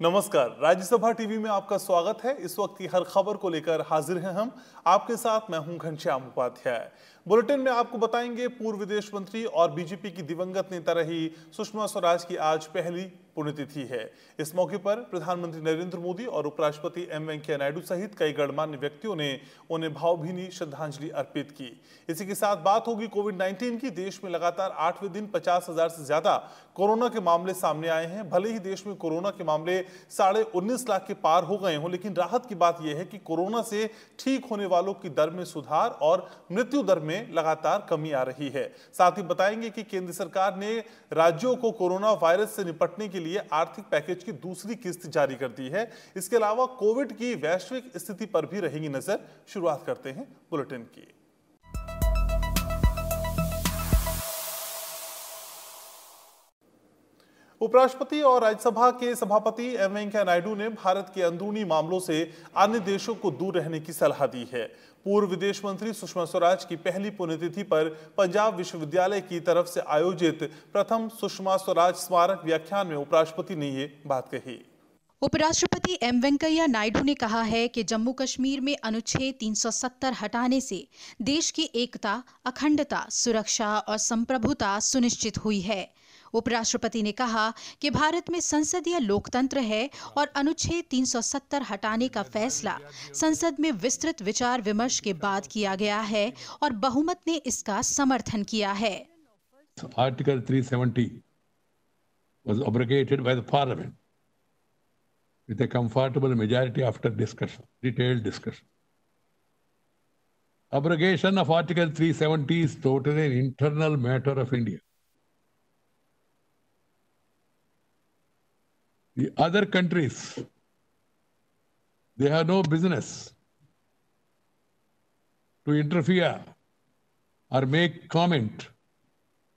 नमस्कार, राज्यसभा टीवी में आपका स्वागत है। इस वक्त की हर खबर को लेकर हाजिर हैं हम। आपके साथ मैं हूं घनश्याम उपाध्याय। बुलेटिन में आपको बताएंगे पूर्व विदेश मंत्री और बीजेपी की दिवंगत नेता रही सुषमा स्वराज की आज पहली पुण्यतिथि है। इस मौके पर प्रधानमंत्री नरेंद्र मोदी और उपराष्ट्रपति एम वेंकैया नायडू सहित कई गणमान्य व्यक्तियों ने उन्हें भावभीनी श्रद्धांजलि अर्पित की। इसी के साथ बात होगी कोविड-19 की। देश में लगातार 8वें दिन 50,000 से ज्यादा कोरोना के मामले सामने आए हैं। भले ही देश में कोरोना के मामले 19.5 लाख के पार हो गए हों, लेकिन राहत की बात यह है कि कोरोना से ठीक होने वालों की दर में सुधार और मृत्यु दर में लगातार कमी आ रही है। साथ ही बताएंगे कि केंद्र सरकार ने राज्यों को कोरोना वायरस से निपटने के लिए आर्थिक पैकेज की दूसरी किस्त जारी कर दी है। इसके अलावा कोविड की वैश्विक स्थिति पर भी रहेगी नजर। शुरुआत करते हैं बुलेटिन की। उपराष्ट्रपति और राज्यसभा के सभापति एम वेंकैया नायडू ने भारत के अंदरूनी मामलों से अन्य देशों को दूर रहने की सलाह दी है। पूर्व विदेश मंत्री सुषमा स्वराज की पहली पुण्यतिथि पर पंजाब विश्वविद्यालय की तरफ से आयोजित प्रथम सुषमा स्वराज स्मारक व्याख्यान में उपराष्ट्रपति ने ये बात कही। उपराष्ट्रपति एम वेंकैया नायडू ने कहा है कि जम्मू कश्मीर में अनुच्छेद 370 हटाने से देश की एकता, अखंडता, सुरक्षा और संप्रभुता सुनिश्चित हुई है। उपराष्ट्रपति ने कहा कि भारत में संसदीय लोकतंत्र है और अनुच्छेद 370 हटाने का फैसला संसद में विस्तृत विचार विमर्श के बाद किया गया है और बहुमत ने इसका समर्थन किया है। Article 370 was abrogated by the Parliament with a comfortable majority after discussion, detailed discussion. Abrogation of Article 370 is totally an internal matter of India. The other countries, they have no business to interfere or make comment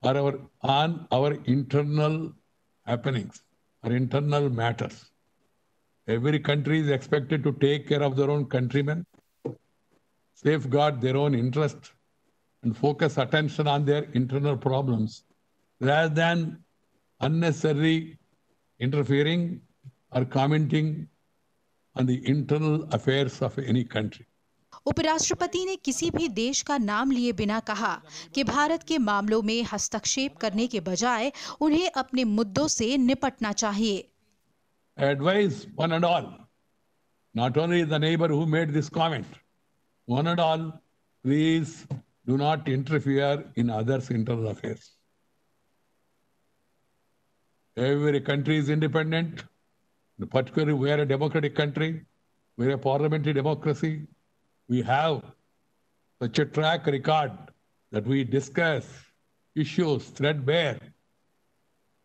on our internal happenings or internal matters. Every country is expected to take care of their own countrymen, safeguard their own interest, and focus attention on their internal problems rather than unnecessarily interfering or commenting on the internal affairs of any country. उपराष्ट्रपति ने किसी भी देश का नाम लिए बिना कहा कि भारत के मामलों में हस्तक्षेप करने के बजाय उन्हें अपने मुद्दों से निपटना चाहिए। I advise one and all, not only the neighbor who made this comment, one and all, please do not interfere in others' internal affairs. Every country is independent, particularly we are a democratic country, we are a parliamentary democracy. We have such a track record that we discuss issues threadbare,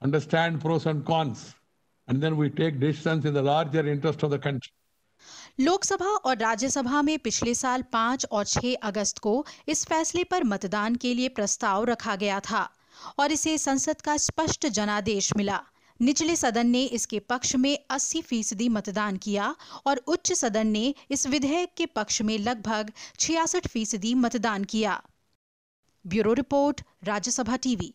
understand pros and cons, and then we take decisions in the larger interest of the country. Lok Sabha और राज्यसभा में पिछले साल 5 और 6 अगस्त को इस फैसले पर मतदान के लिए प्रस्ताव रखा गया था और इसे संसद का स्पष्ट जनादेश मिला। निचले सदन ने इसके पक्ष में 80% मतदान किया और उच्च सदन ने इस विधेयक के पक्ष में लगभग 66% मतदान किया। Bureau report, Rajya Sabha TV.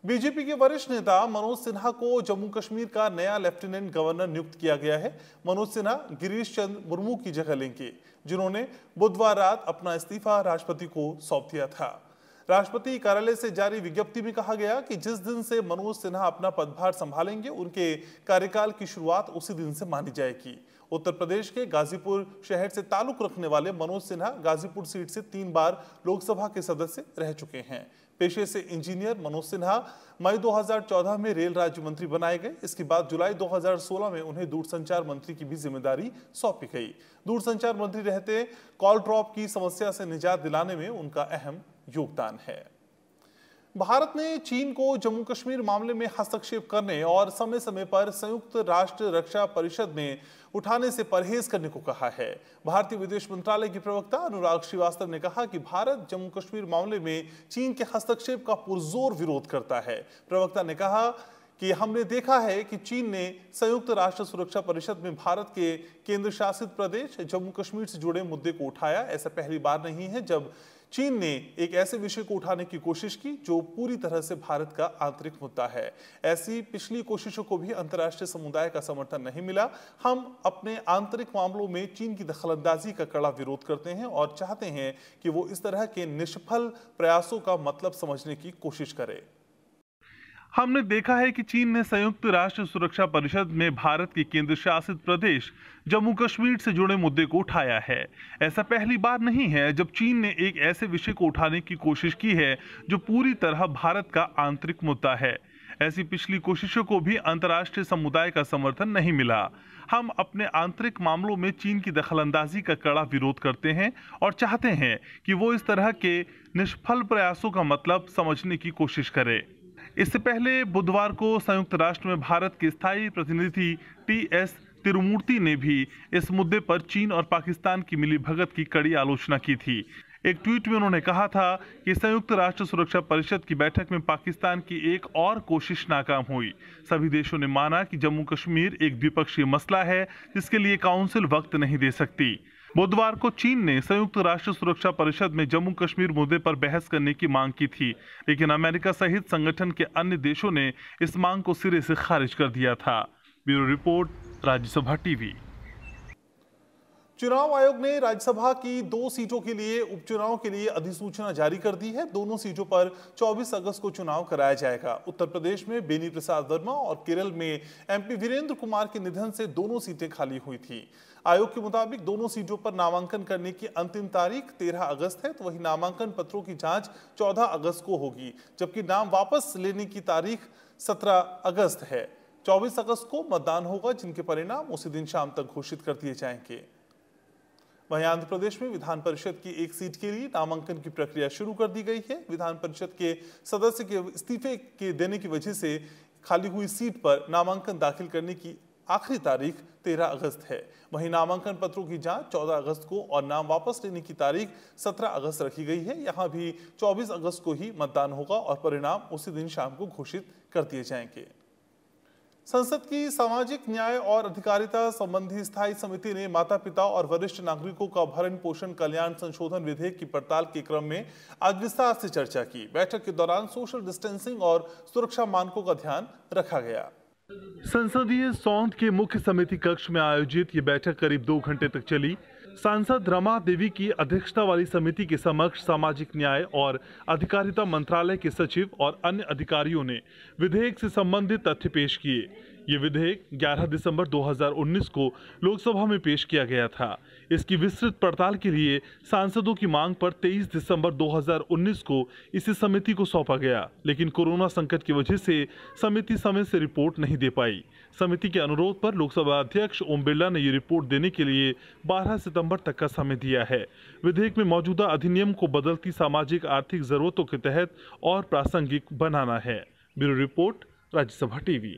BJP के वरिष्ठ नेता मनोज सिन्हा को जम्मू कश्मीर का नया लेफ्टिनेंट गवर्नर नियुक्त किया गया है। मनोज सिन्हा गिरीश चंद्र मुर्मू की जगह लेंगे, जिन्होंने बुधवार रात अपना इस्तीफा राष्ट्रपति को सौंप दिया था। राष्ट्रपति कार्यालय से जारी विज्ञप्ति में कहा गया कि जिस दिन से मनोज सिन्हा अपना पदभार संभालेंगे, उनके कार्यकाल की शुरुआत उसी दिन से मानी जाएगी। उत्तर प्रदेश के गाजीपुर शहर से ताल्लुक रखने वाले मनोज सिन्हा गाजीपुर सीट से 3 बार लोकसभा के सदस्य रह चुके हैं। पेशे से इंजीनियर मनोज सिन्हा मई 2014 में रेल राज्य मंत्री बनाए गए। इसके बाद जुलाई 2016 में उन्हें दूरसंचार मंत्री की भी जिम्मेदारी सौंपी गई। दूरसंचार मंत्री रहते कॉल ड्रॉप की समस्या से निजात दिलाने में उनका अहम योगदान है। भारत ने चीन को जम्मू कश्मीर मामले में हस्तक्षेप करने और समय समय पर संयुक्त राष्ट्र रक्षा परिषद में उठाने से परहेज करने को कहा है। भारतीय विदेश मंत्रालय की प्रवक्ता अनुराग श्रीवास्तव ने कहा कि भारत जम्मू कश्मीर मामले में चीन के हस्तक्षेप का पुरजोर विरोध करता है। प्रवक्ता ने कहा कि हमने देखा है कि चीन ने संयुक्त राष्ट्र सुरक्षा परिषद में भारत के केंद्र शासित प्रदेश जम्मू कश्मीर से जुड़े मुद्दे को उठाया। ऐसा पहली बार नहीं है जब चीन ने एक ऐसे विषय को उठाने की कोशिश की जो पूरी तरह से भारत का आंतरिक मुद्दा है। ऐसी पिछली कोशिशों को भी अंतर्राष्ट्रीय समुदाय का समर्थन नहीं मिला। हम अपने आंतरिक मामलों में चीन की दखलंदाजी का कड़ा विरोध करते हैं और चाहते हैं कि वो इस तरह के निष्फल प्रयासों का मतलब समझने की कोशिश करे। हमने देखा है कि चीन ने संयुक्त राष्ट्र सुरक्षा परिषद में भारत के केंद्र शासित प्रदेश जम्मू कश्मीर से जुड़े मुद्दे को उठाया है। ऐसा पहली बार नहीं है जब चीन ने एक ऐसे विषय को उठाने की कोशिश की है जो पूरी तरह भारत का आंतरिक मुद्दा है। ऐसी पिछली कोशिशों को भी अंतर्राष्ट्रीय समुदाय का समर्थन नहीं मिला। हम अपने आंतरिक मामलों में चीन की दखलंदाजी का कड़ा विरोध करते हैं और चाहते हैं कि वो इस तरह के निष्फल प्रयासों का मतलब समझने की कोशिश करे। इससे पहले बुधवार को संयुक्त राष्ट्र में भारत के स्थायी प्रतिनिधि टी.एस. तिरुमूर्ति ने भी इस मुद्दे पर चीन और पाकिस्तान की मिलीभगत की कड़ी आलोचना की थी। एक ट्वीट में उन्होंने कहा था कि संयुक्त राष्ट्र सुरक्षा परिषद की बैठक में पाकिस्तान की एक और कोशिश नाकाम हुई। सभी देशों ने माना कि जम्मू कश्मीर एक द्विपक्षीय मसला है जिसके लिए काउंसिल वक्त नहीं दे सकती। बुधवार को चीन ने संयुक्त राष्ट्र सुरक्षा परिषद में जम्मू कश्मीर मुद्दे पर बहस करने की मांग की थी, लेकिन अमेरिका सहित संगठन के अन्य देशों ने इस मांग को सिरे से खारिज कर दिया था। Bureau report, Rajya Sabha TV. चुनाव आयोग ने राज्यसभा की 2 सीटों के लिए उपचुनाव के लिए अधिसूचना जारी कर दी है। दोनों सीटों पर 24 अगस्त को चुनाव कराया जाएगा। उत्तर प्रदेश में बेनी प्रसाद वर्मा और केरल में एमपी वीरेंद्र कुमार के निधन से दोनों सीटें खाली हुई थी। आयोग के मुताबिक दोनों सीटों पर नामांकन करने की अंतिम तारीख 13 अगस्त है, तो वही नामांकन पत्रों की जांच 14 अगस्त को होगी, जबकि नाम वापस लेने की तारीख 17 अगस्त है। 24 अगस्त को मतदान होगा, जिनके परिणाम उसी दिन शाम तक घोषित कर दिए जाएंगे। वहीं आंध्र प्रदेश में विधान परिषद की एक सीट के लिए नामांकन की प्रक्रिया शुरू कर दी गई है। विधान परिषद के सदस्य के इस्तीफे के देने की वजह से खाली हुई सीट पर नामांकन दाखिल करने की आखिरी तारीख 13 अगस्त है। वहीं नामांकन पत्रों की जांच 14 अगस्त को और नाम वापस लेने की तारीख 17 अगस्त रखी गई है। यहां भी 24 अगस्त को ही मतदान होगा और परिणाम उसी दिन शाम को घोषित कर दिए जाएंगे। संसद की सामाजिक न्याय और अधिकारिता संबंधी स्थायी समिति ने माता पिता और वरिष्ठ नागरिकों का भरण पोषण कल्याण संशोधन विधेयक की पड़ताल के क्रम में आज विस्तार से चर्चा की। बैठक के दौरान सोशल डिस्टेंसिंग और सुरक्षा मानकों का ध्यान रखा गया। संसदीय सौंध के मुख्य समिति कक्ष में आयोजित ये बैठक करीब 2 घंटे तक चली। सांसद रमा देवी की अध्यक्षता वाली समिति के समक्ष सामाजिक न्याय और अधिकारिता मंत्रालय के सचिव और अन्य अधिकारियों ने विधेयक से संबंधित तथ्य पेश किए। ये विधेयक 11 दिसंबर 2019 को लोकसभा में पेश किया गया था। इसकी विस्तृत पड़ताल के लिए सांसदों की मांग पर 23 दिसंबर 2019 को इसी समिति को सौंपा गया, लेकिन कोरोना संकट की वजह से समिति समय से रिपोर्ट नहीं दे पाई। समिति के अनुरोध पर लोकसभा अध्यक्ष ओम बिरला ने ये रिपोर्ट देने के लिए 12 सितंबर तक का समय दिया है। विधेयक में मौजूदा अधिनियम को बदलती सामाजिक आर्थिक जरूरतों के तहत और प्रासंगिक बनाना है। Bureau report, Rajya Sabha TV.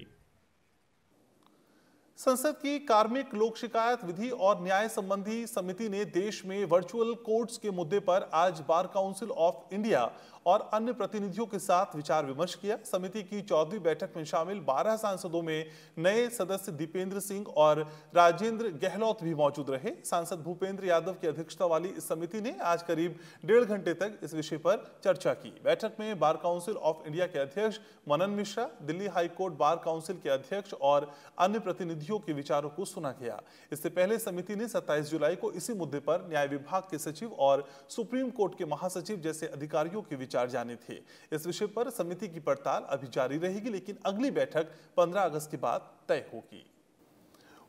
संसद की कार्मिक लोक शिकायत विधि और न्याय संबंधी समिति ने देश में वर्चुअल कोर्ट्स के मुद्दे पर आज बार काउंसिल ऑफ इंडिया और अन्य प्रतिनिधियों के साथ विचार विमर्श किया। समिति की 14वीं बैठक में शामिल 12 सांसदों में नए सदस्य दीपेंद्र सिंह और राजेंद्र गहलोत भी मौजूद रहे। सांसद भूपेंद्र यादव की अध्यक्षता वाली इस समिति ने आज करीब 1.5 घंटे तक इस विषय पर चर्चा की। बैठक में बार काउंसिल ऑफ इंडिया के अध्यक्ष Manan Mishra, Delhi high court bar council के अध्यक्ष और अन्य प्रतिनिधियों के विचारों को सुना गया। इससे पहले समिति ने 27 जुलाई को इसी मुद्दे पर न्याय विभाग के सचिव और सुप्रीम कोर्ट के महासचिव जैसे अधिकारियों के विचार जाने थे। इस विषय पर समिति की पड़ताल अभी जारी रहेगी, लेकिन अगली बैठक 15 अगस्त के बाद तय होगी।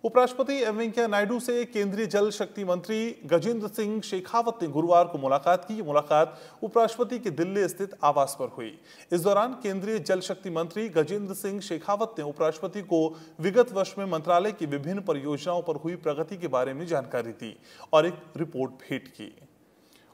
उपराष्ट्रपति एम वेंकैया नायडू से केंद्रीय जल शक्ति मंत्री गजेंद्र सिंह शेखावत ने गुरुवार को मुलाकात की। मुलाकात उपराष्ट्रपति के दिल्ली स्थित आवास पर हुई। इस दौरान केंद्रीय जल शक्ति मंत्री गजेंद्र सिंह शेखावत ने उपराष्ट्रपति को विगत वर्ष में मंत्रालय की विभिन्न परियोजनाओं पर हुई प्रगति के बारे में जानकारी दी और एक रिपोर्ट भेंट की।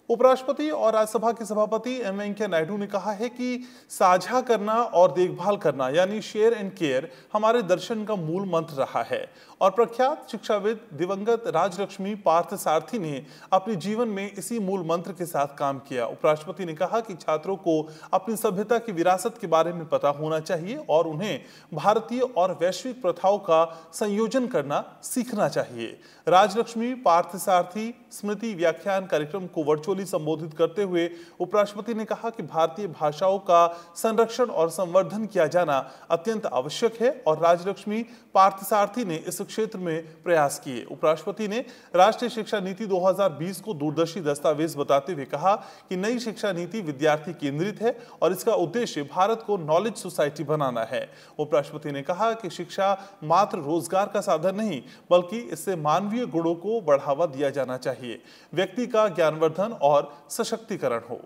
उपराष्ट्रपति और राज्यसभा के सभापति एम वेंकैया नायडू ने कहा है कि साझा करना और देखभाल करना यानी शेयर एंड केयर हमारे दर्शन का मूल मंत्र रहा है और प्रख्यात शिक्षाविद दिवंगत राजलक्ष्मी पार्थसारथी ने अपने जीवन में इसी मूल मंत्र के साथ काम किया। उपराष्ट्रपति ने कहा कि छात्रों को अपनी सभ्यता की विरासत के बारे में पता होना चाहिए और उन्हें भारतीय और वैश्विक प्रथाओं का संयोजन करना सीखना चाहिए। राजलक्ष्मी पार्थसारथी स्मृति व्याख्यान कार्यक्रम को वर्चुअली संबोधित करते हुए उपराष्ट्रपति ने कहा कि भारतीय भाषाओं का संरक्षण और संवर्धन किया जाना अत्यंत आवश्यक है और राजलक्ष्मी पार्थसारथी ने इस क्षेत्र में प्रयास किए। उपराष्ट्रपति ने राष्ट्रीय शिक्षा नीति 2020 को दूरदर्शी दस्तावेज बताते हुए कहा कि नई शिक्षा नीति विद्यार्थी केंद्रित है और इसका उद्देश्य भारत को नॉलेज सोसाइटी बनाना है। उपराष्ट्रपति ने कहा कि शिक्षा मात्र रोजगार का साधन नहीं बल्कि इससे मानवीय गुणों को बढ़ावा दिया जाना चाहिए, व्यक्ति का ज्ञानवर्धन और सशक्तिकरण हो।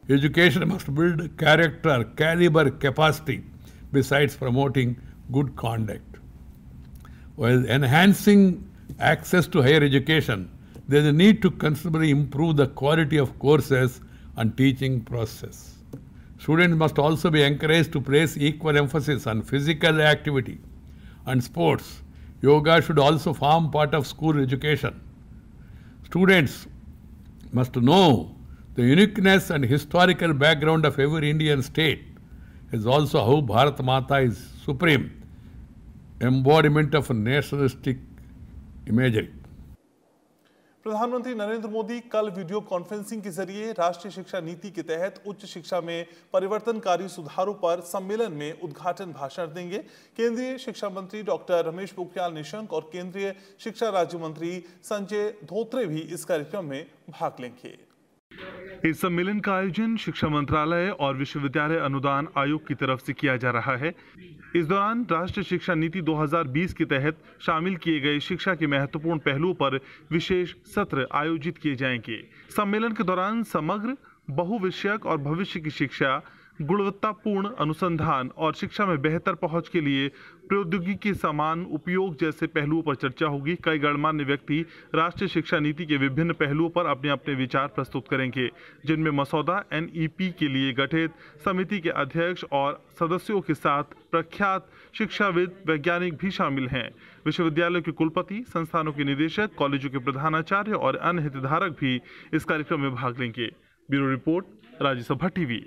Education must build character, caliber, capacity, besides promoting good conduct. While enhancing access to higher education, there is a need to considerably improve the quality of courses and teaching process. Students must also be encouraged to place equal emphasis on physical activity and sports. Yoga should also form part of school education. Students must know the uniqueness and historical background of every Indian state, is also how Bharat Mata is supreme embodiment of nationalistic imagery. प्रधानमंत्री नरेंद्र मोदी कल video conferencing के जरिए राष्ट्रीय शिक्षा नीति के तहत उच्च शिक्षा में परिवर्तनकारी सुधारों पर सम्मेलन में उद्घाटन भाषण देंगे। केंद्रीय शिक्षा मंत्री डॉक्टर रमेश पोखरियाल निशंक और केंद्रीय शिक्षा राज्य मंत्री संजय धोत्रे भी इस कार्यक्रम में भाग लेंगे। इस सम्मेलन का आयोजन शिक्षा मंत्रालय और विश्वविद्यालय अनुदान आयोग की तरफ से किया जा रहा है। इस दौरान राष्ट्रीय शिक्षा नीति 2020 के तहत शामिल किए गए शिक्षा के महत्वपूर्ण पहलुओं पर विशेष सत्र आयोजित किए जाएंगे। सम्मेलन के दौरान समग्र बहुविषयक और भविष्य की शिक्षा, गुणवत्तापूर्ण अनुसंधान और शिक्षा में बेहतर पहुंच के लिए प्रौद्योगिकी के समान उपयोग जैसे पहलुओं पर चर्चा होगी। कई गणमान्य व्यक्ति राष्ट्रीय शिक्षा नीति के विभिन्न पहलुओं पर अपने अपने विचार प्रस्तुत करेंगे, जिनमें मसौदा NEP के लिए गठित समिति के अध्यक्ष और सदस्यों के साथ प्रख्यात शिक्षाविद, वैज्ञानिक भी शामिल हैं। विश्वविद्यालयों के कुलपति, संस्थानों के निदेशक, कॉलेजों के प्रधानाचार्य और अन्य हितधारक भी इस कार्यक्रम में भाग लेंगे। Bureau report, Rajya Sabha TV.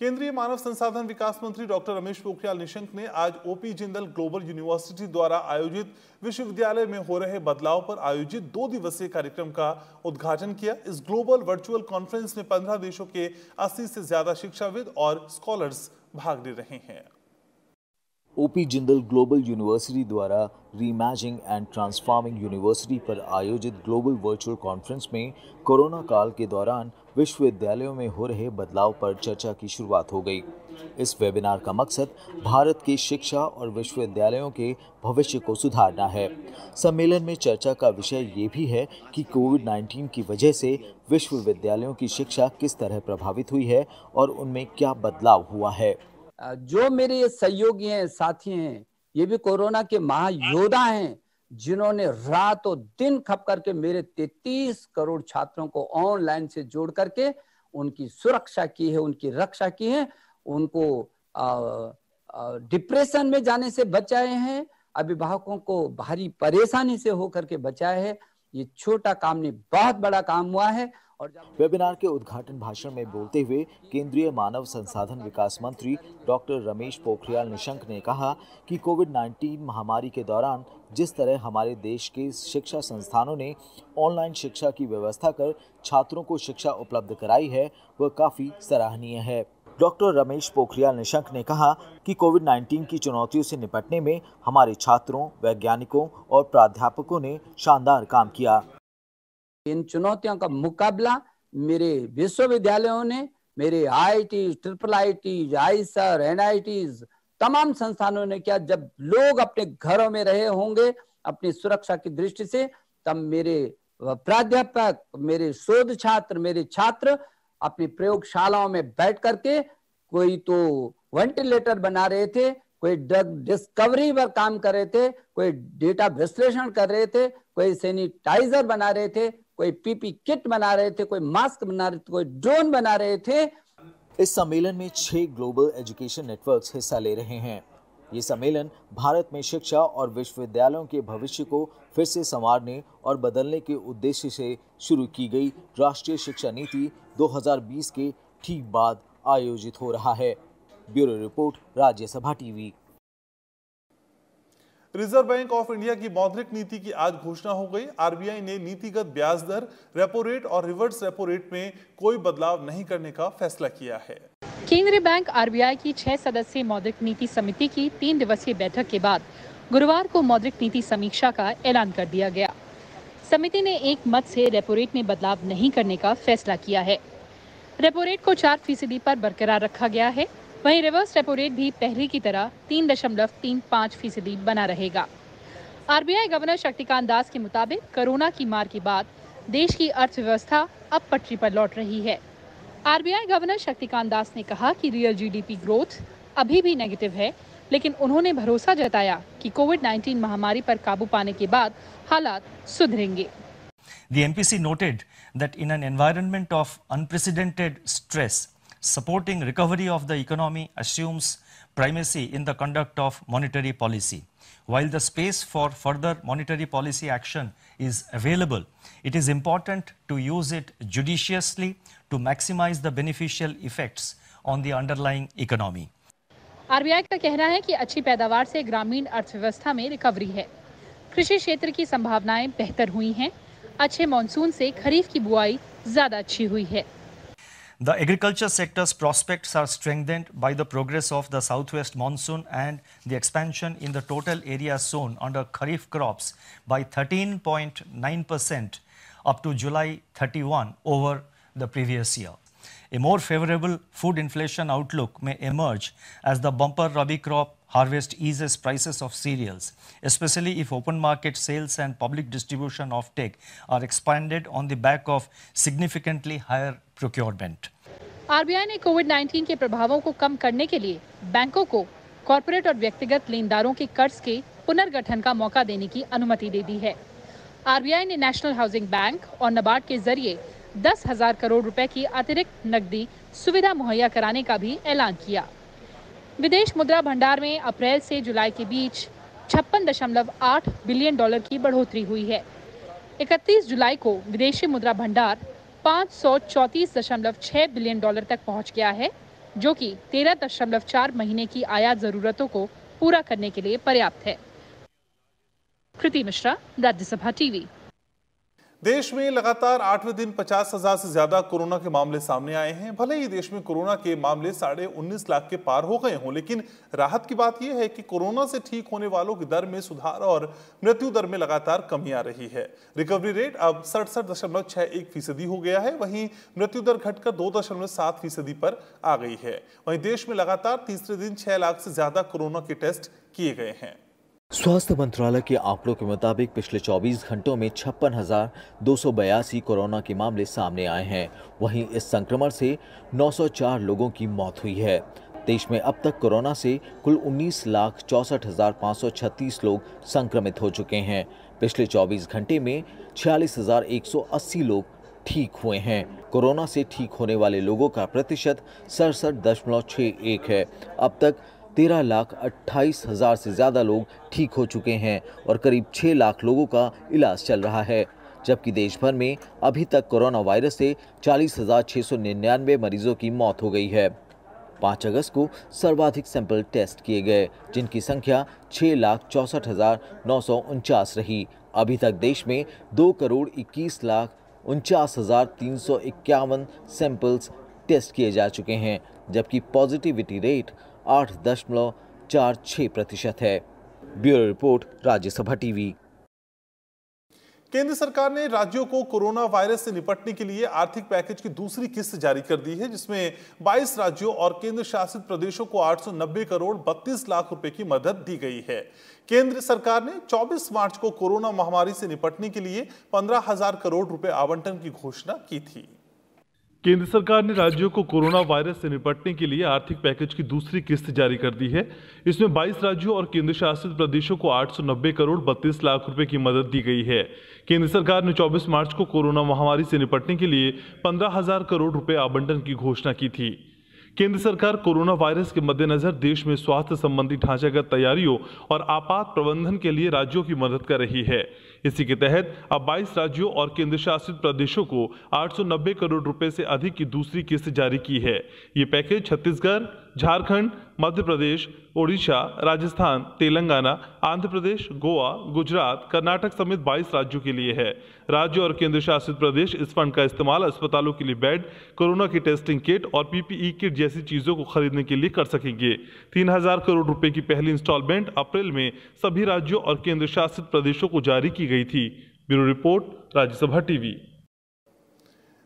केंद्रीय मानव संसाधन विकास मंत्री डॉक्टर रमेश पोखरियाल निशंक ने आज OP जिंदल ग्लोबल यूनिवर्सिटी द्वारा आयोजित विश्वविद्यालय में हो रहे बदलाव पर आयोजित 2 दिवसीय कार्यक्रम का उद्घाटन किया। इस ग्लोबल वर्चुअल कॉन्फ्रेंस में 15 देशों के 80 से ज्यादा शिक्षाविद और स्कॉलर्स भाग ले रहे हैं। OP जिंदल ग्लोबल यूनिवर्सिटी द्वारा रीइमेजिनिंग एंड ट्रांसफॉर्मिंग यूनिवर्सिटी पर आयोजित ग्लोबल वर्चुअल कॉन्फ्रेंस में कोरोना काल के दौरान विश्वविद्यालयों में हो रहे बदलाव पर चर्चा की शुरुआत हो गई। इस वेबिनार का मकसद भारत की शिक्षा और विश्वविद्यालयों के भविष्य को सुधारना है। सम्मेलन में चर्चा का विषय ये भी है कि कोविड-19 की वजह से विश्वविद्यालयों की शिक्षा किस तरह प्रभावित हुई है और उनमें क्या बदलाव हुआ है। जो मेरे ये सहयोगी हैं, साथी हैं, ये भी कोरोना के महायोद्धा हैं, जिन्होंने रातों दिन खप करके मेरे 33 करोड़ छात्रों को ऑनलाइन से जोड़ करके उनकी सुरक्षा की है, उनकी रक्षा की है, उनको डिप्रेशन में जाने से बचाए हैं, अभिभावकों को भारी परेशानी से होकर के बचाए है। ये छोटा काम नहीं, बहुत बड़ा काम हुआ है। वेबिनार के उद्घाटन भाषण में बोलते हुए केंद्रीय मानव संसाधन विकास मंत्री डॉक्टर रमेश पोखरियाल निशंक ने कहा कि कोविड-19 महामारी के दौरान जिस तरह हमारे देश के शिक्षा संस्थानों ने ऑनलाइन शिक्षा की व्यवस्था कर छात्रों को शिक्षा उपलब्ध कराई है, वह काफी सराहनीय है। डॉक्टर रमेश पोखरियाल निशंक ने कहा कि कोविड-19 की चुनौतियों से निपटने में हमारे छात्रों, वैज्ञानिकों और प्राध्यापकों ने शानदार काम किया। इन चुनौतियों का मुकाबला मेरे विश्वविद्यालयों ने, मेरे IIT, IIIT, आईसर, NITs, तमाम संस्थानों ने किया। जब लोग अपने घरों में रहे होंगे अपनी सुरक्षा की दृष्टि से, तब मेरे प्राध्यापक, मेरे शोध छात्र, मेरे छात्र अपनी प्रयोगशालाओं में बैठ करके कोई तो वेंटिलेटर बना रहे थे, कोई ड्रग डिस्कवरी पर काम कर रहे थे, कोई डेटा विश्लेषण कर रहे थे, कोई सैनिटाइजर बना रहे थे, कोई पीपी किट बना रहे थे, कोई मास्क बना रहे थे, कोई ड्रोन बना रहे थे। इस सम्मेलन में 6 ग्लोबल एजुकेशन नेटवर्क्स हिस्सा ले रहे हैं। ये सम्मेलन भारत में शिक्षा और विश्वविद्यालयों के भविष्य को फिर से संवारने और बदलने के उद्देश्य से शुरू की गई राष्ट्रीय शिक्षा नीति 2020 के ठीक बाद आयोजित हो रहा है। Bureau report, Rajya Sabha TV. Reserve bank of India की मौद्रिक नीति की आज घोषणा हो गई। आरबीआई ने नीतिगत ब्याज दर, रेपो रेट और रिवर्स रेपो रेट में कोई बदलाव नहीं करने का फैसला किया है। केंद्रीय बैंक आरबीआई की 6 सदस्यीय मौद्रिक नीति समिति की 3 दिवसीय बैठक के बाद गुरुवार को मौद्रिक नीति समीक्षा का ऐलान कर दिया गया। समिति ने एक मत से रेपो रेट में बदलाव नहीं करने का फैसला किया है। रेपो रेट को 4% पर बरकरार रखा गया है। वहीं रिवर्स रेपो रेट भी पहले की तरह 3.35% बना रहेगा। आरबीआई गवर्नर शक्तिकांत दास के मुताबिक कोरोना की मार के बाद देश की अर्थव्यवस्था अब पटरी पर लौट रही है। आरबीआई गवर्नर शक्तिकांत दास ने कहा कि रियल जीडीपी ग्रोथ अभी भी नेगेटिव है, लेकिन उन्होंने भरोसा जताया कि कोविड-19 महामारी पर काबू पाने के बाद हालात सुधरेंगे। The MPC noted that in an environment of unprecedented stress, supporting recovery of the economy assumes primacy in the conduct of monetary policy. While the space for further monetary policy action is available, it is important to use it judiciously to maximize the beneficial effects on the underlying economy. RBI का कहना है कि अच्छी पैदावार से ग्रामीण अर्थव्यवस्था में रिकवरी है। कृषि क्षेत्र की संभावनाएं बेहतर हुई हैं। अच्छे मॉनसून से खरीफ की बुआई ज्यादा अच्छी हुई है। The agriculture sector's prospects are strengthened by the progress of the southwest monsoon and the expansion in the total area sown under kharif crops by 13.9% up to July 31 over the previous year. A more favorable food inflation outlook may emerge as the bumper rabi crop harvest eases prices of cereals, especially if open market sales and public distribution offtake are expanded on the back of significantly higher procurement. RBI ने कोविड-19 के प्रभावों को कम करने के लिए बैंकों को corporate और व्यक्तिगत लेनदारों के कर्ज के पुनर्गठन का मौका देने की अनुमति दे दी है। आरबीआई ने नेशनल हाउसिंग बैंक और नाबार्ड के जरिए 10,000 करोड़ रुपए की अतिरिक्त नकदी सुविधा मुहैया कराने का भी ऐलान किया। विदेश मुद्रा भंडार में अप्रैल से जुलाई के बीच 56.8 बिलियन डॉलर की बढ़ोतरी हुई है। 31 जुलाई को विदेशी मुद्रा भंडार 534.6 बिलियन डॉलर तक पहुंच गया है, जो कि 13.4 महीने की आयात जरूरतों को पूरा करने के लिए पर्याप्त है। कृति मिश्रा, राज्यसभा टीवी। देश में लगातार 8वें दिन 50,000 से ज्यादा कोरोना के मामले सामने आए हैं। भले ही देश में कोरोना के मामले 19.5 लाख के पार हो गए हों, लेकिन राहत की बात यह है कि कोरोना से ठीक होने वालों की दर में सुधार और मृत्यु दर में लगातार कमी आ रही है। रिकवरी रेट अब 67.61% हो गया है। वहीं मृत्यु दर घटकर 2.7% पर आ गई है। वहीं देश में लगातार तीसरे दिन 6 लाख से ज्यादा कोरोना के टेस्ट किए गए हैं। स्वास्थ्य मंत्रालय के आंकड़ों के मुताबिक पिछले 24 घंटों में 56,282 कोरोना के मामले सामने आए हैं। वहीं इस संक्रमण से 904 लोगों की मौत हुई है। देश में अब तक कोरोना से कुल 19,64,536 लोग संक्रमित हो चुके हैं। पिछले 24 घंटे में 46,180 लोग ठीक हुए हैं। कोरोना से ठीक होने वाले लोगों का प्रतिशत 67.61 है। अब तक 13,28,000 से ज्यादा लोग ठीक हो चुके हैं और करीब 6 लाख लोगों का इलाज चल रहा है, जबकि देश भर में अभी तक कोरोना वायरस से 40,699 मरीजों की मौत हो गई है। 5 अगस्त को सर्वाधिक सैंपल टेस्ट किए गए, जिनकी संख्या 6,64,949 रही। अभी तक देश में 2,21,49,351 सैंपल्स टेस्ट किए जा चुके हैं, जबकि पॉजिटिविटी रेट 8.46% है। Bureau report, Rajya Sabha TV. केंद्र सरकार ने राज्यों को कोरोना वायरस से निपटने के लिए आर्थिक पैकेज की दूसरी किस्त जारी कर दी है, जिसमें 22 राज्यों और केंद्र शासित प्रदेशों को 890 करोड़ 32 लाख रुपए की मदद दी गई है। केंद्र सरकार ने 24 मार्च को कोरोना महामारी से निपटने के लिए 15,000 करोड़ रुपए आवंटन की घोषणा की थी। केंद्र सरकार ने राज्यों को कोरोना वायरस से निपटने के लिए आर्थिक पैकेज की दूसरी किस्त जारी कर दी है। इसमें 22 राज्यों और केंद्र शासित प्रदेशों को 890 करोड़ 32 लाख रुपए की मदद दी गई है। केंद्र सरकार ने 24 मार्च को कोरोना महामारी से निपटने के लिए 15,000 करोड़ रुपए आवंटन की घोषणा की थी। केंद्र सरकार कोरोना वायरस के मद्देनजर देश में स्वास्थ्य संबंधी ढांचागत तैयारियों और आपात प्रबंधन के लिए राज्यों की मदद कर रही है। इसी के तहत अब 22 राज्यों और केंद्र शासित प्रदेशों को 890 करोड़ रुपए से अधिक की दूसरी किस्त जारी की है। ये पैकेज छत्तीसगढ़, झारखंड, मध्य प्रदेश, ओडिशा, राजस्थान, तेलंगाना, आंध्र प्रदेश, गोवा, गुजरात, कर्नाटक समेत 22 राज्यों के लिए है। राज्य और केंद्र शासित प्रदेश इस फंड का इस्तेमाल अस्पतालों के लिए बेड, कोरोना की टेस्टिंग किट और पीपीई किट जैसी चीजों को खरीदने के लिए कर सकेंगे। 3,000 करोड़ रुपए की पहली इंस्टॉलमेंट अप्रैल में सभी राज्यों और केंद्र शासित प्रदेशों को जारी की गई थी। Bureau report, Rajya Sabha TV.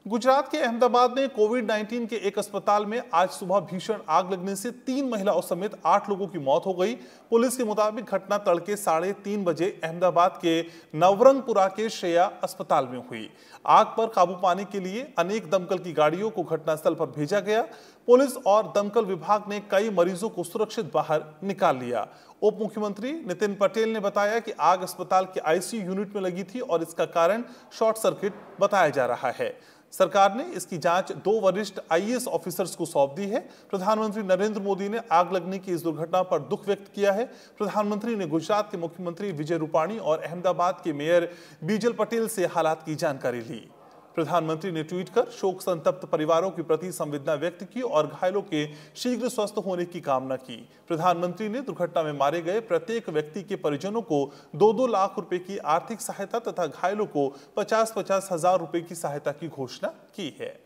Gujarat के अहमदाबाद में कोविड-19 के एक अस्पताल में आज सुबह भीषण आग लगने से 3 महिलाओं समेत 8 लोगों की मौत हो गई। पुलिस के मुताबिक घटना तड़के 3:30 बजे अहमदाबाद के नवरंगपुरा के श्रेया अस्पताल में हुई। आग पर काबू पाने के लिए अनेक दमकल की गाड़ियों को घटनास्थल पर भेजा गया। पुलिस और दमकल विभाग ने कई मरीजों को सुरक्षित बाहर निकाल लिया। उप मुख्यमंत्री नितिन पटेल ने बताया कि आग अस्पताल के आईसीयू यूनिट में लगी थी और इसका कारण शॉर्ट सर्किट बताया जा रहा है। सरकार ने इसकी जांच 2 वरिष्ठ आईएएस ऑफिसर्स को सौंप दी है। प्रधानमंत्री नरेंद्र मोदी ने आग लगने की इस दुर्घटना पर दुख व्यक्त किया है। प्रधानमंत्री ने गुजरात के मुख्यमंत्री विजय रूपाणी और अहमदाबाद के मेयर बीजल पटेल से हालात की जानकारी ली। प्रधानमंत्री ने ट्वीट कर शोक संतप्त परिवारों के प्रति संवेदना व्यक्त की और घायलों के शीघ्र स्वस्थ होने की कामना की। प्रधानमंत्री ने दुर्घटना में मारे गए प्रत्येक व्यक्ति के परिजनों को 2-2 लाख रुपए की आर्थिक सहायता तथा घायलों को 50-50 हजार रुपए की सहायता की घोषणा की है।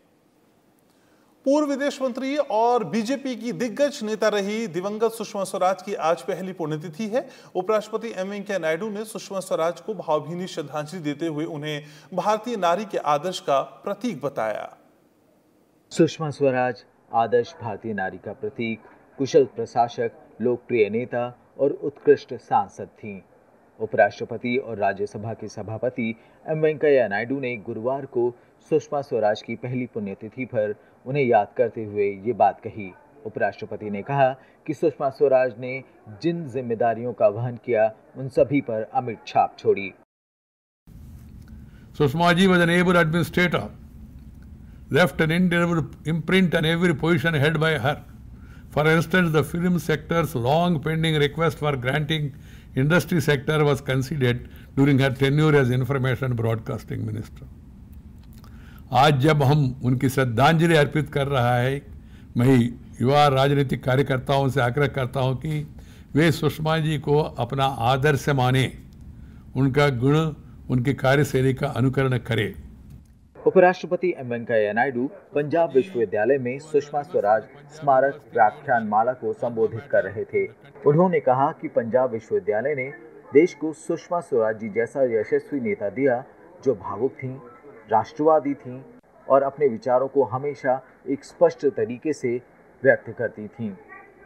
पूर्व विदेश मंत्री और बीजेपी की दिग्गज नेता रही दिवंगत सुषमा स्वराज की आज पहली पुण्यतिथि है। उपराष्ट्रपति एम वेंकैया नायडू ने सुषमा स्वराज को भावभीनी श्रद्धांजलि देते हुए उन्हें भारतीय नारी के आदर्श का प्रतीक बताया। सुषमा स्वराज आदर्श भारतीय नारी का प्रतीक, कुशल प्रशासक, लोकप्रिय नेता और उत्कृष्ट सांसद थीं। उपराष्ट्रपति और राज्यसभा के सभापति एम वेंकैया नायडू ने गुरुवार को सुषमा स्वराज की पहली पुण्यतिथि पर उन्हें याद करते हुए ये बात कही। उपराष्ट्रपति ने कहा कि सुषमा स्वराज ने जिन जिम्मेदारियों का वहन किया उन सभी पर अमिट छाप छोड़ी। Sushma ji was an able administrator, left an indelible imprint on every position held by her. For instance, the film sector's long pending request for granting industry sector was considered during her tenure as Information Broadcasting Minister. आज जब हम उनकी श्रद्धांजलि अर्पित कर रहा है, मैं युवा राजनीतिक कार्यकर्ताओं से आग्रह करता हूं कि वे सुषमा जी को अपना आदर्श माने, उनका गुण, उनकी कार्यशैली का अनुकरण करें। उपराष्ट्रपति एम वेंकैया नायडू पंजाब विश्वविद्यालय में सुषमा स्वराज स्मारक व्याख्यानमाला को संबोधित कर रहे थे। उन्होंने कहा कि पंजाब विश्वविद्यालय ने देश को सुषमा स्वराज जी जैसा यशस्वी नेता दिया जो भावुक थीं, राष्ट्रवादी थीं और अपने विचारों को हमेशा एक स्पष्ट तरीके से व्यक्त करती थीं।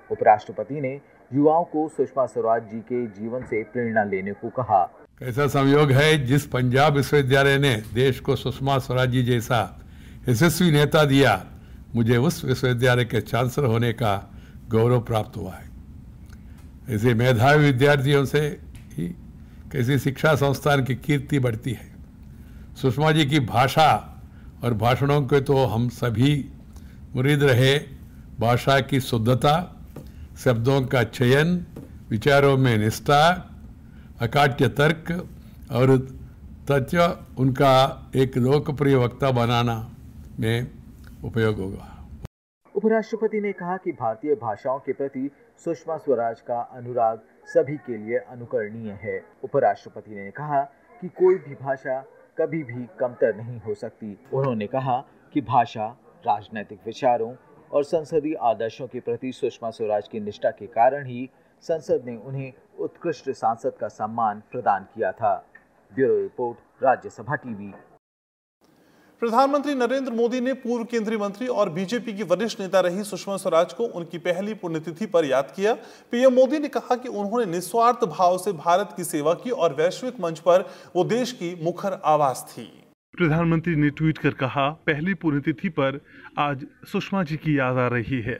उपराष्ट्रपति ने युवाओं को सुषमा स्वराज जी के जीवन से प्रेरणा लेने को कहा। कैसा संयोग है, जिस पंजाब विश्वविद्यालय ने देश को सुषमा स्वराज जी जैसा यशस्वी नेता दिया, मुझे उस विश्वविद्यालय के चांसलर होने का गौरव प्राप्त हुआ है। ऐसे मेधावी विद्यार्थियों से ही कैसी शिक्षा संस्थान की कीर्ति बढ़ती है। सुषमा जी की भाषा और भाषणों के तो हम सभी मुरीद रहे। भाषा की शुद्धता, शब्दों का चयन, विचारों में निष्ठा, अकाट्य तर्क और तथ्य उनका एक लोकप्रिय वक्ता बनाना में उपयोग होगा। उपराष्ट्रपति ने कहा कि भारतीय भाषाओं के प्रति सुषमा स्वराज का अनुराग सभी के लिए अनुकरणीय है। उपराष्ट्रपति ने कहा कि कोई भी भाषा कभी भी कमतर नहीं हो सकती। उन्होंने कहा कि भाषा, राजनैतिक विचारों और संसदीय आदर्शों के प्रति सुषमा स्वराज की निष्ठा के कारण ही संसद ने उन्हें उत्कृष्ट सांसद का सम्मान प्रदान किया था। Bureau report, Rajya Sabha TV. प्रधानमंत्री नरेंद्र मोदी ने पूर्व केंद्रीय मंत्री और बीजेपी की वरिष्ठ नेता रही सुषमा स्वराज को उनकी पहली पुण्यतिथि पर याद किया। पीएम मोदी ने कहा कि उन्होंने निस्वार्थ भाव से भारत की सेवा की और वैश्विक मंच पर वो देश की मुखर आवाज थी। प्रधानमंत्री ने ट्वीट कर कहा, पहली पुण्यतिथि पर आज सुषमा जी की याद आ रही है।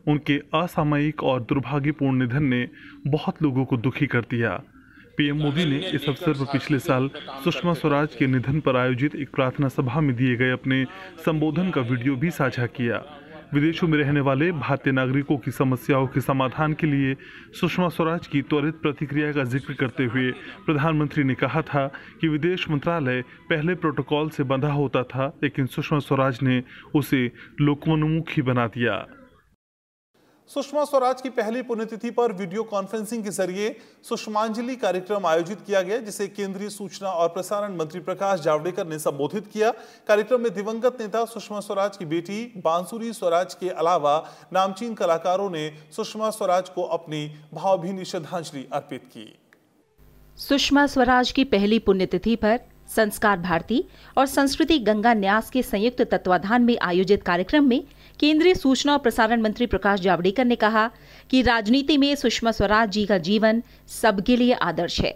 उनके असामयिक और दुर्भाग्यपूर्ण निधन ने बहुत लोगों को दुखी कर दिया। पीएम मोदी ने इस अवसर पर पिछले साल सुषमा स्वराज के निधन पर आयोजित एक प्रार्थना सभा में दिए गए अपने संबोधन का वीडियो भी साझा किया। विदेशों में रहने वाले भारतीय नागरिकों की समस्याओं के समाधान के लिए सुषमा स्वराज की त्वरित प्रतिक्रिया का जिक्र करते हुए प्रधानमंत्री ने कहा था कि विदेश मंत्रालय पहले प्रोटोकॉल से बंधा होता था, लेकिन सुषमा स्वराज ने उसे लोकोन्मुखी बना दिया। सुषमा स्वराज की पहली पुण्यतिथि पर वीडियो कॉन्फ्रेंसिंग के जरिए सुषमांजलि कार्यक्रम आयोजित किया गया, जिसे केंद्रीय सूचना और प्रसारण मंत्री प्रकाश जावड़ेकर ने संबोधित किया। कार्यक्रम में दिवंगत नेता सुषमा स्वराज की बेटी बांसुरी स्वराज के अलावा नामचीन कलाकारों ने सुषमा स्वराज को अपनी भावभीनी श्रद्धांजलि अर्पित की। सुषमा स्वराज की पहली पुण्यतिथि पर संस्कार भारती और संस्कृति गंगा न्यास के संयुक्त तत्वाधान में आयोजित कार्यक्रम में केंद्रीय सूचना और प्रसारण मंत्री प्रकाश जावड़ेकर ने कहा कि राजनीति में सुषमा स्वराज जी का जीवन सबके लिए आदर्श है।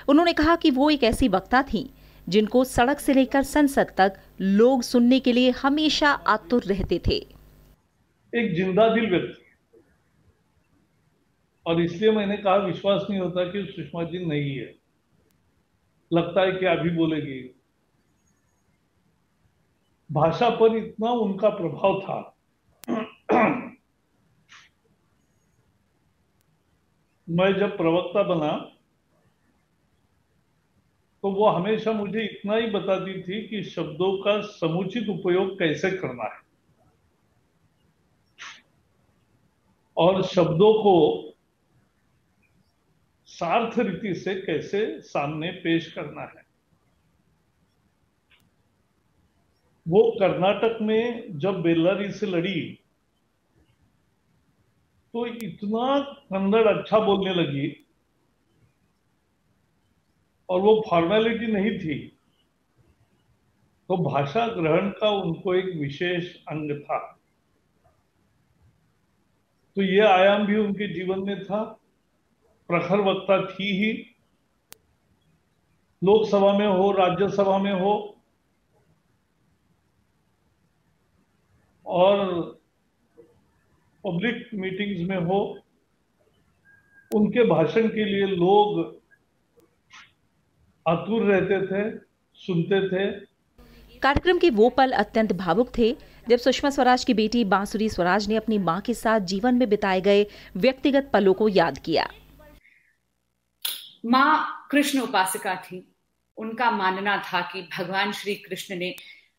उन्होंने कहा कि वो एक ऐसी वक्ता थीं जिनको सड़क से लेकर संसद तक लोग सुनने के लिए हमेशा आतुर रहते थे। एक जिंदा दिल व्यक्ति, और इसलिए मैंने कहा विश्वास नहीं होता कि सुषमा जी नहीं है, लगता है क्या भी बोलेगी। भाषा पर इतना उनका प्रभाव था। मैं जब प्रवक्ता बना तो वो हमेशा मुझे इतना ही बताती थी कि शब्दों का समुचित उपयोग कैसे करना है और शब्दों को सार्थ रीति से कैसे सामने पेश करना है। वो कर्नाटक में जब बेल्लारी से लड़ी तो इतना कन्नड़ अच्छा बोलने लगी, और वो फॉर्मेलिटी नहीं थी, तो भाषा ग्रहण का उनको एक विशेष अंग था। तो ये आयाम भी उनके जीवन में था। प्रखर वक्ता थी ही, लोकसभा में हो, राज्यसभा में हो, और पब्लिक मीटिंग्स में हो, उनके भाषण के लिए लोग आतुर रहते थे, सुनते थे। कार्यक्रम के वो पल अत्यंत भावुक थे जब सुषमा स्वराज की बेटी बांसुरी स्वराज ने अपनी मां के साथ जीवन में बिताए गए व्यक्तिगत पलों को याद किया। मां कृष्ण उपासका थी। उनका मानना था कि भगवान श्री कृष्ण ने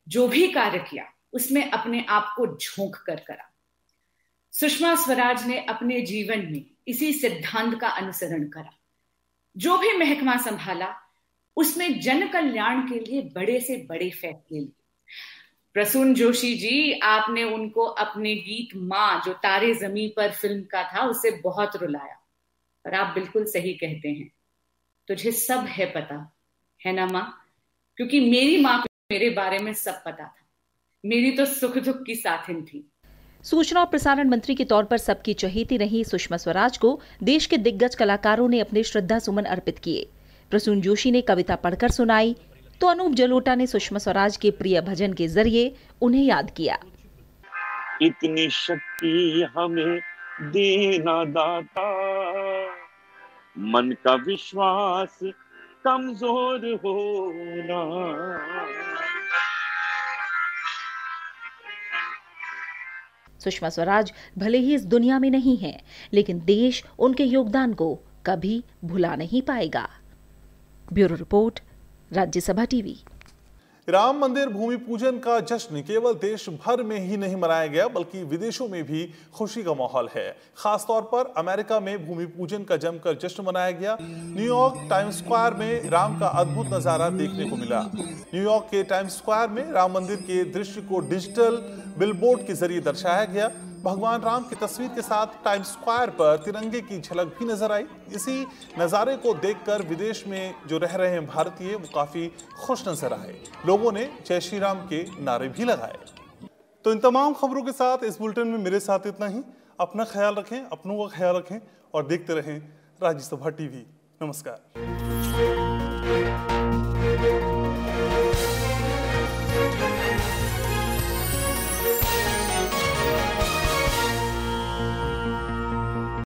जो भी कार्य किया उसमें अपने आप को झोंक कर करा। सुषमा स्वराज ने अपने जीवन में इसी सिद्धांत का अनुसरण करा। जो भी महकमा संभाला उसमें जन कल्याण के लिए बड़े से बड़े फैसले लिए। प्रसून जोशी जी, आपने उनको अपने गीत मां, जो तारे जमीन पर फिल्म का था, उससे बहुत रुलाया। और आप बिल्कुल सही कहते हैं, तुझे सब है पता, है ना मां? क्योंकि मेरी मां को मेरे बारे में सब पता था। मेरी तो सुख दुख की साथिन थी। सूचना और प्रसारण मंत्री के तौर पर सबकी चहेती रही सुषमा स्वराज को देश के दिग्गज कलाकारों ने अपने श्रद्धा सुमन अर्पित किए। प्रसून जोशी ने कविता पढ़कर सुनाई तो अनूप जलोटा ने सुषमा स्वराज के प्रिय भजन के जरिए उन्हें याद किया। इतनी शक्ति हमें देना दाता, मन का विश्वास कमजोर होना। सुषमा स्वराज भले ही इस दुनिया में नहीं हैं, लेकिन देश उनके योगदान को कभी भुला नहीं पाएगा। Bureau report, Rajya Sabha TV. Ram मंदिर भूमि पूजन का जश्न केवल देश भर में ही नहीं मनाया गया, बल्कि विदेशों में भी खुशी का माहौल है। खासतौर पर अमेरिका में भूमि पूजन का जमकर जश्न मनाया गया। न्यूयॉर्क टाइम्स स्क्वायर में राम का अद्भुत नजारा देखने को मिला। न्यूयॉर्क के टाइम्स स्क्वायर में राम मंदिर के दृश्य को डिजिटल बिलबोर्ड के जरिए दर्शाया गया। भगवान राम की तस्वीर के साथ टाइम्स स्क्वायर पर तिरंगे की झलक भी नजर आई। इसी नज़ारे को देखकर विदेश में जो रह रहे हैं भारतीय, वो काफी खुश नजर आए। लोगों ने जय श्री राम के नारे भी लगाए। तो इन तमाम खबरों के साथ इस बुलेटिन में मेरे साथ इतना ही। अपना ख्याल रखें, अपनों का ख्याल रखें और देखते रहें राज्यसभा टीवी। नमस्कार।